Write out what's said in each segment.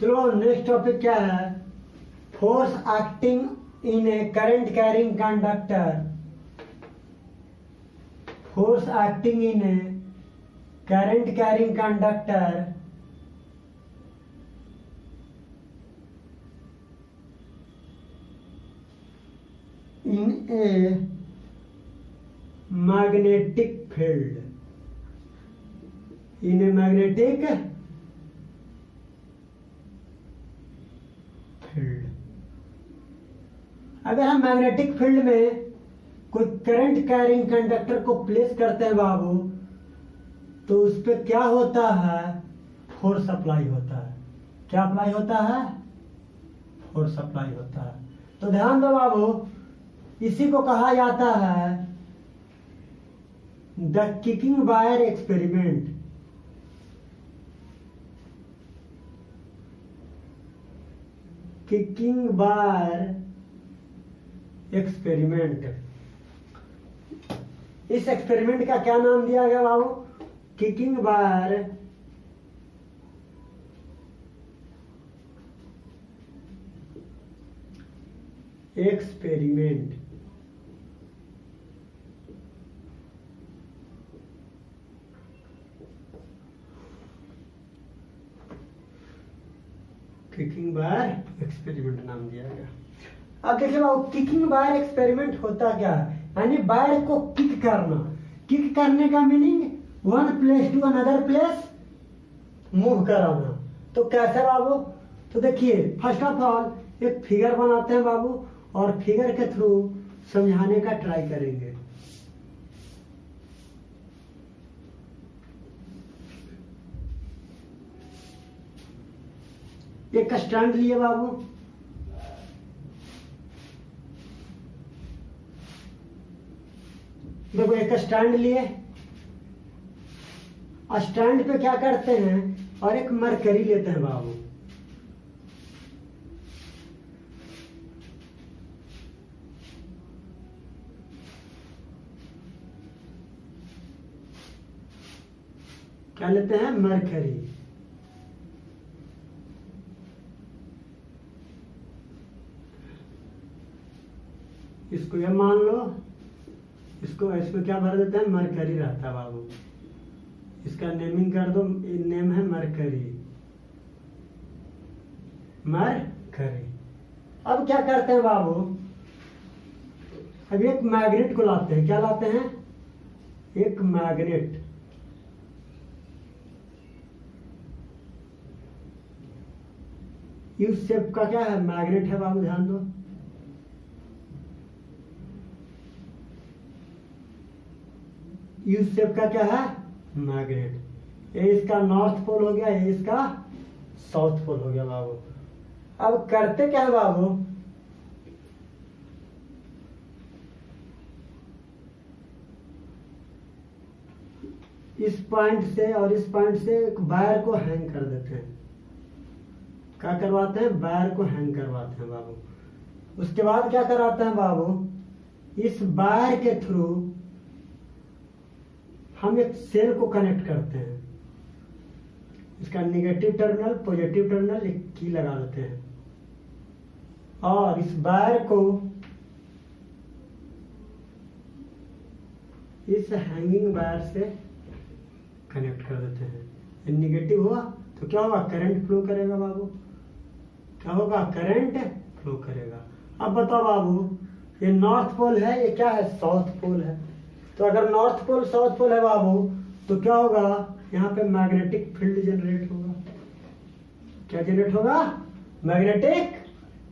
चलो next topic क्या है? Force acting in A current carrying conductor. Force acting in A current carrying conductor in a magnetic field, in a magnetic field। अगर हम magnetic field में कोई current carrying conductor को place करते हैं बाबू, तो उस पर क्या होता है? फोर्स अप्लाई होता है। क्या अप्लाई होता है? फोर्स अप्लाई होता है। तो ध्यान दो बाबू, इसी को कहा जाता है the kicking wire experiment. Kicking wire experiment. इस एक्सपेरिमेंट का क्या नाम दिया गया बाबू? Kicking wire experiment. Kicking wire experiment नाम दिया गया। अब देखिए बाबू, किकिंग वायर एक्सपेरिमेंट होता क्या है? यानी वायर को किक करना। किक करने का meaning one place to another place move कराना। तो कैसे बाबू? तो देखिए, फर्स्ट ऑफ ऑल एक फिगर बनाते हैं बाबू, और फिगर के थ्रू समझाने का ट्राई करेंगे। एक स्टैंड लिए बाबू, देखो एक स्टैंड लिए। स्टैंड पे क्या करते हैं? और एक मरकरी लेते हैं बाबू। क्या लेते हैं? मरकरी। इसको ये मान लो, इसको इसमें क्या भर देते हैं? मरकरी रहता है बाबू। इसका नेमिंग कर दो, नेम है मरकरी। मरकरी। अब क्या करते हैं बाबू? अब एक मैग्नेट को लाते हैं। क्या लाते हैं? एक मैग्नेट। यू शेप का क्या है? मैग्नेट है बाबू, ध्यान दो। यू शेप का क्या है? मैग्नेट। ये इसका नॉर्थ पोल हो गया, ये इसका साउथ पोल हो गया बाबू। अब करते क्या है बाबू? इस पॉइंट से और इस पॉइंट से वायर को हैंग कर देते हैं। क्या करवाते हैं? वायर को हैंग करवाते हैं बाबू। उसके बाद क्या कराते हैं बाबू? इस वायर के थ्रू हम एक सेल को कनेक्ट करते हैं। इसका नेगेटिव टर्मिनल, पॉजिटिव टर्मिनल एक की लगा देते हैं, और इस वायर को इस हैंगिंग वायर से कनेक्ट कर देते हैं। ये नेगेटिव हुआ तो क्या होगा? करंट फ्लो करेगा बाबू। क्या होगा? करंट फ्लो करेगा। अब बताओ बाबू, ये नॉर्थ पोल है, ये क्या है? साउथ पोल है। तो अगर नॉर्थ पोल साउथ पोल है बाबू, तो क्या होगा? यहाँ पे मैग्नेटिक फील्ड जनरेट होगा। क्या जनरेट होगा? मैग्नेटिक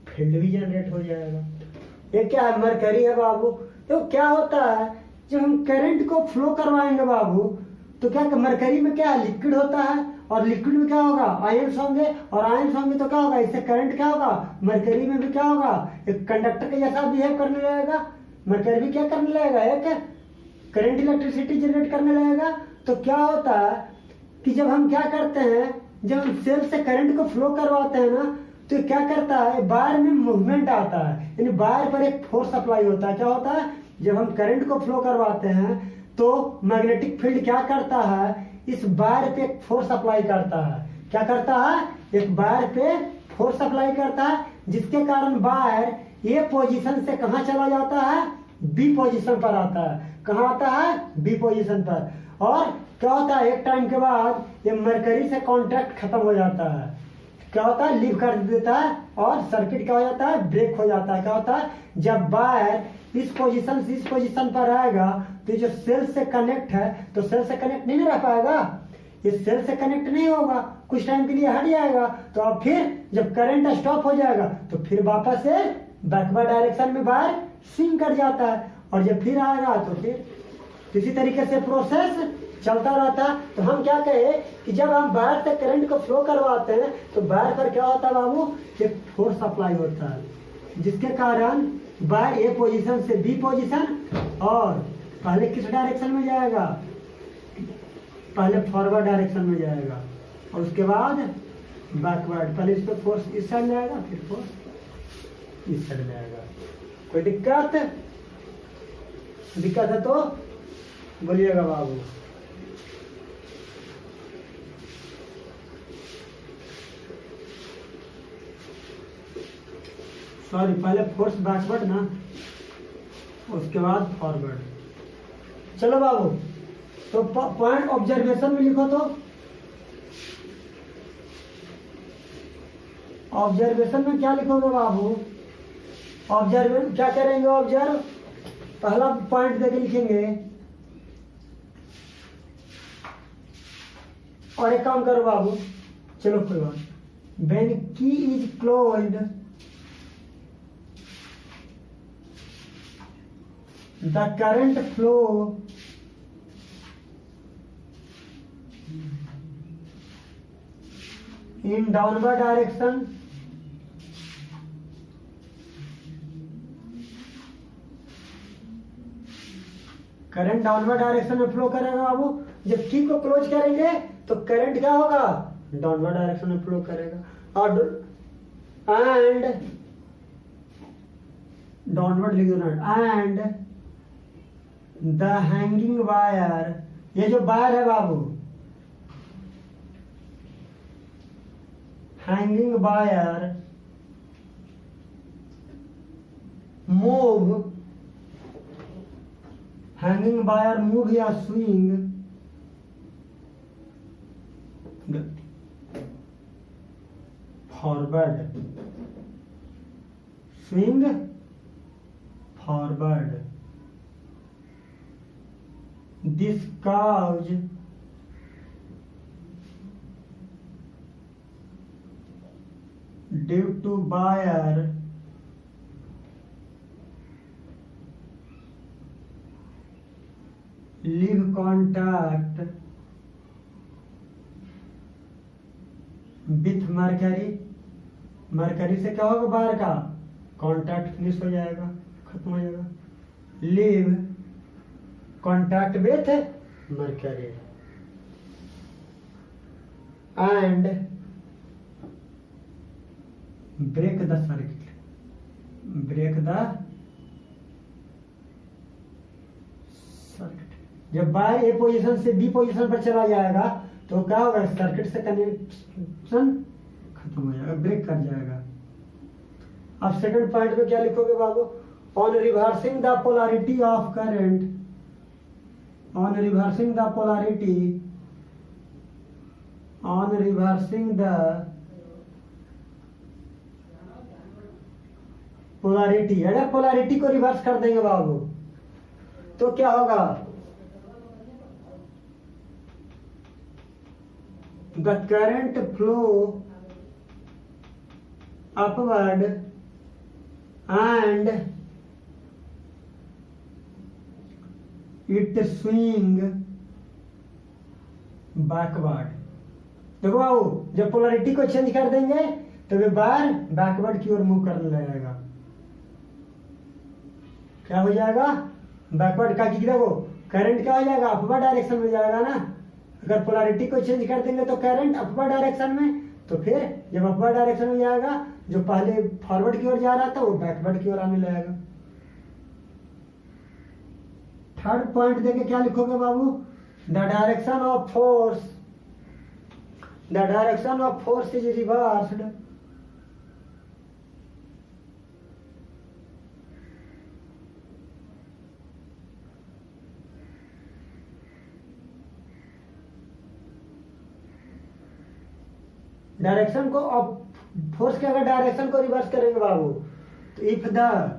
फील्ड भी जनरेट हो जाएगा। ये क्या है? मरकरी है बाबू। तो क्या होता है, जब हम करंट को फ्लो करवाएंगे बाबू, तो क्या मरकरी में क्या है? लिक्विड होता है, और लिक्विड में क्या होगा? आयंस होंगे, और आयंस होंगे तो क्या होगा? इससे करंट क्या होगा? मरकरी में भी क्या होगा? एक कंडक्टर के जैसा बिहेव करने लगेगा। मरकरी भी क्या करने लगेगा? एक करंट इलेक्ट्रिसिटी जनरेट करने लगेगा। तो क्या होता है कि जब हम क्या करते हैं, जब हम सेल से करंट को फ्लो करवाते हैं ना, तो क्या करता है? वायर में मूवमेंट आता है, यानी वायर पर एक फोर्स अप्लाई होता है। क्या होता है? जब हम करंट को फ्लो करवाते हैं तो मैग्नेटिक फील्ड क्या करता है? इस वायर पे एक फोर्स अप्लाई करता है। क्या करता है, एक वायर पे फोर्स अप्लाई करता है, जिसके कारण वायर ए पोजीशन से कहाँ चला जाता है, बी पोजीशन पर आता है। कहाँ आता है, बी पोजीशन पर। और क्या होता है, एक टाइम के बाद ये मरकरी से कांटेक्ट खत्म हो जाता है, क्या होता है, लीव कर देता है और सर्किट क्या हो जाता है, ब्रेक हो जाता है। क्या होता है, जब वायर इस पोजीशन से इस पोजीशन पर आएगा तो जो सेल से कनेक्ट है, तो सेल से कनेक्ट नहीं रह पाएगा, ये सेल से कनेक्ट नहीं होगा, कुछ टाइम के लिए हट जाएगा। तो अब फिर जब करंट स्टॉप हो जाएगा तो फिर वापस से बैकवर्ड डायरेक्शन में वायर स्विंग कर जाता है, और जब फिर आएगा तो फिर इसी तरीके से प्रोसेस चलता रहता है। तो हम क्या कहे कि जब हम वायर से करंट को फ्लो करवाते हैं तो वायर पर क्या होता है बाबू, एक फोर्स अप्लाई होता है, जिसके कारण वायर ए पोजीशन से बी पोजीशन, और पहले किस डायरेक्शन में जाएगा, पहले फॉरवर्ड डायरेक्शन में जाएगा, और उसके बाद बैकवर्ड। पहले इस पर फोर्स इस साइड में आएगा, फिर फोर्स इस साइड में आएगा। कोई दिक्कत है तो बोलिएगा बाबू। सॉरी, पहले फोर्स बैकवर्ड ना, उसके बाद फॉरवर्ड। चलो बाबू, तो पॉइंट ऑब्जर्वेशन में लिखो। तो ऑब्जर्वेशन में क्या लिखोगे बाबू, ऑब्जर्व क्या करेंगे, ऑब्जर्व पहला पॉइंट देके लिखेंगे। और एक काम करो बाबू, चलो कोई बात, व्हेन की is closed the current flow in downward direction current downward direction में फ्लो करेगा बाबू। जब की को क्लोज करेंगे तो करंट क्या होगा, डाउनवर्ड डायरेक्शन में फ्लो करेगा। और एंड डाउनवर्ड लिख दो, एंड द हैंगिंग वायर, ये जो वायर है बाबू, hanging wire move, hanging wire move या swing forward, swing forward. This cause due to wire leave contact with mercury। Mercury से क्या होगा, वायर का कॉन्टैक्ट फिनिश हो जाएगा, खत्म हो जाएगा। Leave contact with mercury and break the circuit, break the circuit। जब वायर ए पोजीशन से बी पोजीशन पर चला जाएगा तो क्या होगा, सर्किट से कनेक्शन खत्म हो जाएगा, ब्रेक कर जाएगा। अब सेकंड पॉइंट में क्या लिखोगे बाबू, on reversing the polarity of current, on reversing the polarity, on reversing the polarity, अगर पोलैरिटी को रिवर्स कर देंगे बाबू तो क्या होगा, the current flow upward and it swing backward. देखो बाबू, जब पोलैरिटी को चेंज कर देंगे तो वे वायर बैकवर्ड की ओर मूव करने लगेगा। क्या हो जाएगा, बैकवर्ड का, कि देखो करंट क्या हो जाएगा, अपवर्ड डायरेक्शन में जाएगा ना। अगर पोलैरिटी को चेंज कर देंगे तो करंट अपवर्ड डायरेक्शन में, तो फिर जब अपवर्ड डायरेक्शन में जाएगा, जो पहले फॉरवर्ड की ओर जा रहा था वो बैकवर्ड की ओर आने लगेगा। थर्ड पॉइंट देके क्या लिखोगे बाबू, the direction of force the direction of force is reversed. Direction को अब फोर्स के अगर डायरेक्शन को रिवर्स करेंगे बाबू, तो if the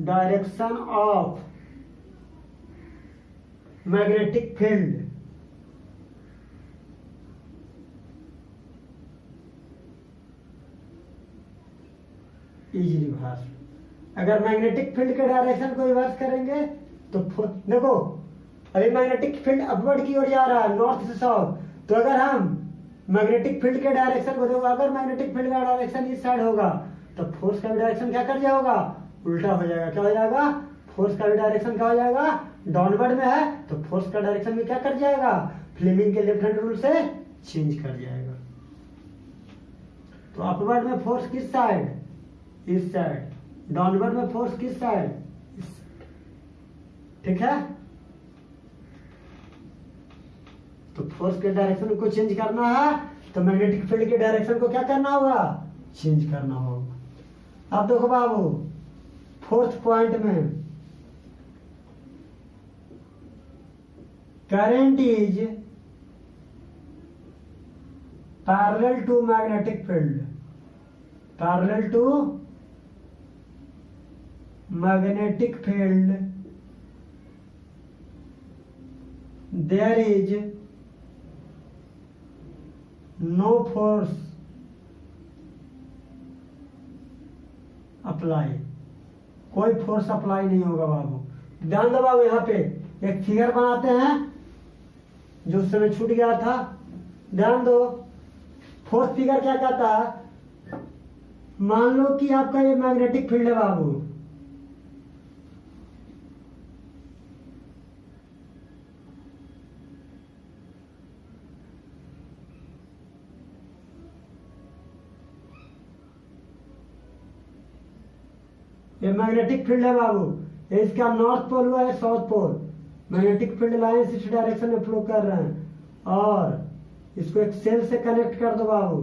direction of magnetic field is reverse, अगर मैग्नेटिक फील्ड के डायरेक्शन को रिवर्स करेंगे तो देखो अभी मैग्नेटिक फील्ड अपवर्ड की ओर जा रहा है, नॉर्थ से साउथ। तो अगर हम मैग्नेटिक फील्ड के डायरेक्शन को देखो, अगर मैग्नेटिक फील्ड का डायरेक्शन इस साइड होगा तो फोर्स का भी डायरेक्शन क्या कर जाएगा, उल्टा हो जाएगा। क्या हो जाएगा, फोर्स का भी डायरेक्शन क्या हो जाएगा, डाउनवर्ड में है तो फोर्स का डायरेक्शन भी क्या कर जाएगा, फ्लेमिंग के लेफ्ट हैंड रूल से चेंज कर जाएगा। तो अपवर्ड में फोर्स किस साइड, इस साइड, डाउनवर्ड में फोर्स किस साइड, ठीक है। तो फोर्स के डायरेक्शन को चेंज करना है तो मैग्नेटिक फील्ड के डायरेक्शन को क्या करना होगा, चेंज करना होगा। अब देखो बाबू फोर्थ पॉइंट में, current is parallel to magnetic field, parallel to magnetic field, there is no force apply, कोई फोर्स अप्लाई नहीं होगा बाबू। ध्यान दो बाबू, यहाँ पे एक फिगर बनाते हैं जो उस समय छूट गया था, ध्यान दो। फोर्थ फिगर क्या कहता है, मान लो कि आपका ये मैग्नेटिक फील्ड है बाबू, ये मैग्नेटिक फील्ड है बाबू, ये इसका नॉर्थ पोल हुआ है, south pole. Magnetic field lines इस डायरेक्शन में फ्लो कर रहे हैं और इसको एक सेल से कनेक्ट कर दो बाबू,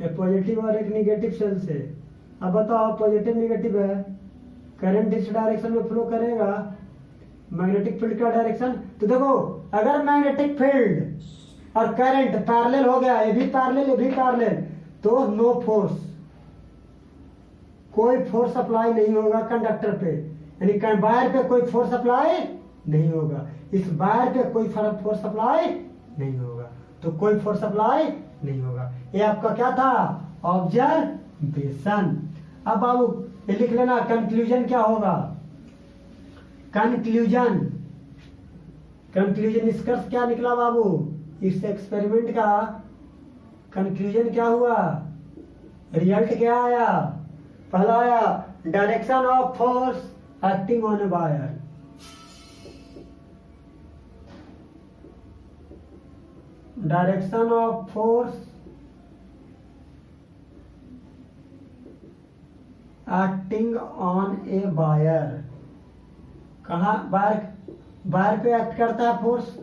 एक पॉजिटिव और एक निगेटिव सेल से। अब बताओ पॉजिटिव निगेटिव है, करंट इस डायरेक्शन में फ्लो करेगा, मैग्नेटिक फील्ड का डायरेक्शन। तो देखो अगर मैग्नेटिक फील्ड और करंट पैरेलल हो गया, ये भी पैरेलल ये भी पैरेलल, तो नो फोर्स, कोई फोर्स अप्लाई नहीं होगा कंडक्टर पे, यानी वायर पे कोई फोर्स अप्लाई नहीं होगा, इस वायर पे कोई फोर्स अप्लाई नहीं होगा, तो कोई फोर्स अप्लाई नहीं होगा। ये आपका क्या था, ऑब्जर्वेशन। अब बाबू ये लिख लेना, कंक्लूजन क्या होगा, कंक्लूजन, कंक्लूजन निष्कर्ष क्या निकला बाबू, इस एक्सपेरिमेंट का कंक्लूजन क्या हुआ, रिजल्ट क्या आया। पहला आया direction of force acting on a wire, direction of force acting on a wire, कहा वायर, वायर पे एक्ट करता है force.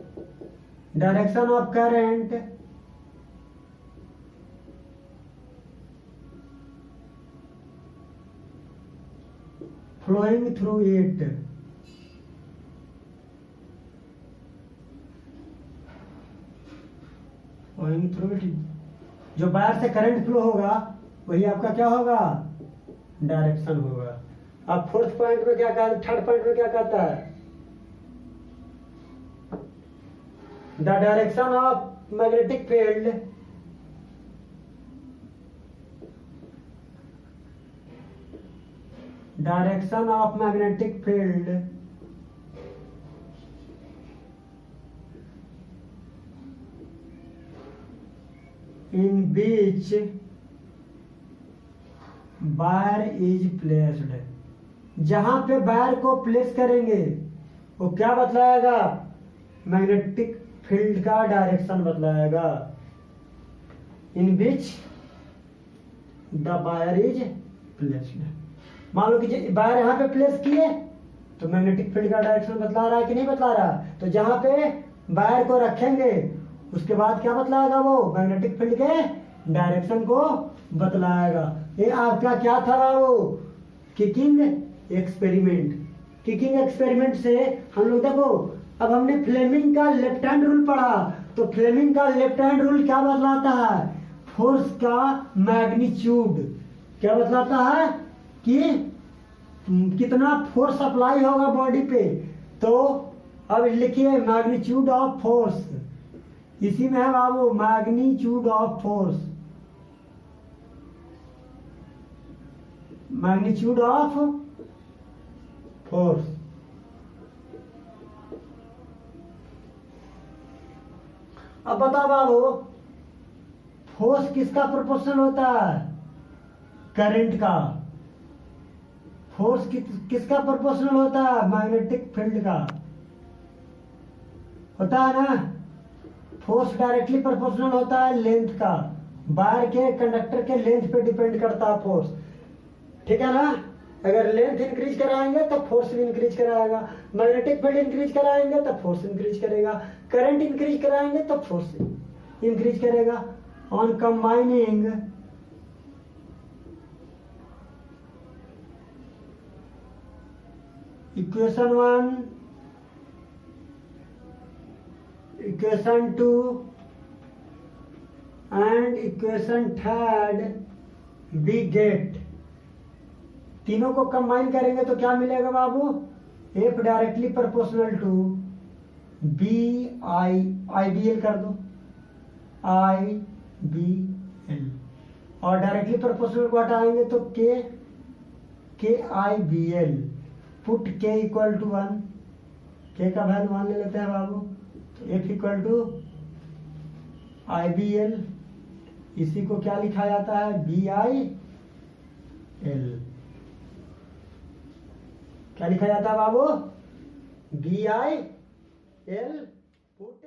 Direction of current flowing through it, flowing through it, जो वायर से करंट फ्लो होगा वही आपका क्या होगा, डायरेक्शन होगा। अब फोर्थ पॉइंट में क्या कहता है, थर्ड पॉइंट में क्या कहता है, the direction of magnetic field direction of magnetic field in which wire is placed, जहां पे वायर को प्लेस करेंगे वो क्या बतलाएगा, मैग्नेटिक फील्ड का डायरेक्शन बतलाएगा। In which the wire is placed, मान लो कि वायर यहाँ पे प्लेस किए तो मैग्नेटिक फील्ड का डायरेक्शन बतला रहा है कि नहीं बतला रहा? तो जहां पे वायर को रखेंगे उसके बाद क्या बतलाएगा वो? मैग्नेटिक फील्ड के डायरेक्शन को बतलाएगा। ये आपका क्या था बाबू? Kicking experiment. किकिंग एक्सपेरिमेंट से हम लोग देखो, अब हमने फ्लेमिंग का लेफ्ट हैंड रूल पढ़ा, तो फ्लेमिंग का लेफ्ट हैंड रूल क्या बतलाता है? फोर्स का मैग्नीट्यूड। क्या बतलाता है? कि कितना फोर्स अप्लाई होगा बॉडी पे। तो अब लिखिए मैग्नीट्यूड ऑफ फोर्स, इसी में है बाबू magnitude of force. Magnitude of force. अब बताओ बाबू, फोर्स किसका प्रोपोर्शनल होता है? करंट का। फोर्स किसका प्रोपोर्शनल होता है? मैग्नेटिक फील्ड का होता है ना। फोर्स डायरेक्टली प्रोपोर्शनल होता है लेंथ का। वायर के कंडक्टर के लेंथ पे डिपेंड करता है फोर्स, ठीक है ना। अगर लेंथ इंक्रीज कराएंगे तो फोर्स भी इंक्रीज कराएगा। मैग्नेटिक फील्ड इंक्रीज कराएंगे तो फोर्स इंक्रीज करेगा। करंट इंक्रीज कराएंगे तो फोर्स इंक्रीज करेगा। On combining equation 1, equation 2 and equation 3 we get, तीनों को कंबाइन करेंगे तो क्या मिलेगा बाबू? F directly proportional to B I B एल कर दो, आई बी एल, और डायरेक्टली प्रोपोर्शनल को हटाएंगे तो k I B L. Put k equal to 1, k का वैल्यू 1 ले लेते हैं बाबू, तो F equal to I B L. इसी को क्या लिखा जाता है? B I L. क्या लिखा जाता है बाबू? B I L. पुट